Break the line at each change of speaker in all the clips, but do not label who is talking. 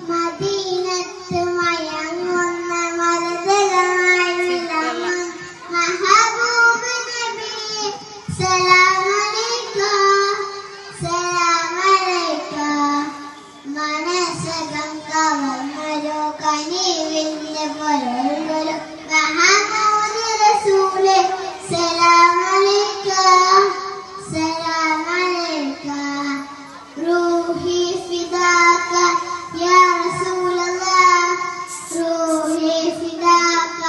മദീനത്ത് മയങ്ങുന്ന മലതലമായുള്ള മഹബൂബ് നബിയെ സലാം അലൈക സലാം അലൈക. മനസ്സകം കവർന്നൊരു കനിവിന്റെ പൊരുളൊരു മഹമൂദ് റസൂലേ സലാം അലൈക സലാം അലൈക. റൂഹി ഫിദാക യാ റസൂലല്ലാഹ് റൂഹി ഫിദാക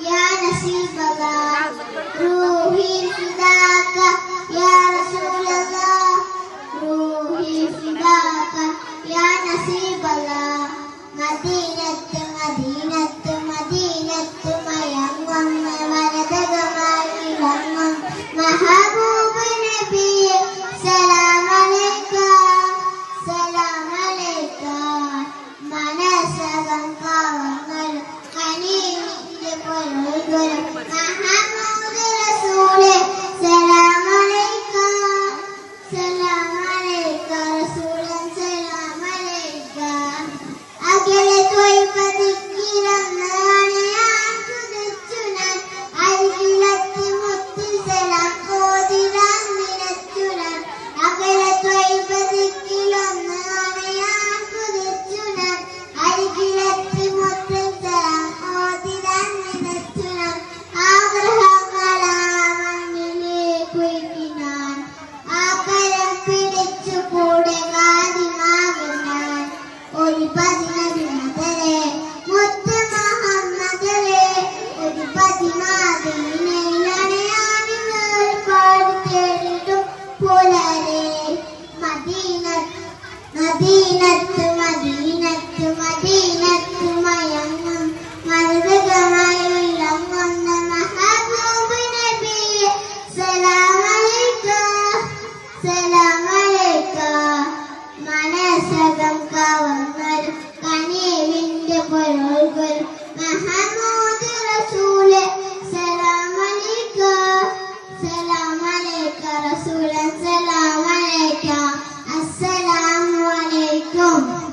യാ നസീബല്ലാഹ് റൂഹി ഫിദാക യാ റസൂലല്ലാഹ് റൂഹി ഫിദാക യാ നസീബല്ലാഹ്. മദീനത്ത് മദീനത്ത് മദീനത്ത് മയങ്ങുന്ന വരദകമായി വിളങ്ങും മഹബൂബ് നബിയെ സലാം അലൈക സലാം അലൈക. മനസ്സകം കവർന്നൊരു കനിവിന്റെ പൊരുളൊരു മഹമൂദ് റസൂലേ സലാം അലൈക സലാം അലൈക റസൂലൻ സലാം അലൈക. അകലെ ത്വയ്ബദിക്കിലൊന്നാണ് ഞാൻ കുതിച്ചു ഞാൻ അരികിലെത്തി മുത്തിൽ സലാം കോതിരാൻ നിനച്ചു ഞാൻ. അകലെ ത്വയ്ബദിക്കിലൊന്നാണ് ഞാൻ കുതിച്ചു ഞാൻ അരികിലെത്തി മുത്തിൽ സലാം കോതിരാൻ നിനച്ചു ഞാൻ. ആഗ്രഹങ്ങളാ മണ്ണിലേക്കൊഴുകി ഞാൻ ആ കരം പിടിച്ചു കൂടെ കാതിമാകും ഞാൻ. ഒരു പതിനതിമതരെ മുത്ത് മുഹമ്മദരെ ഒരു പതിനാദിനെയാണ് ഒരുപാട് തേടിയിട്ടും പുലരെ. മദീനത്ത് മദീനത്ത് മദീനത്ത് മയങ്ങും മരുതകമായി വിളങ്ങുന്ന മഹബൂബ് നബിയെ സലാം അലൈക സലാം അലൈക. മനസ്സകം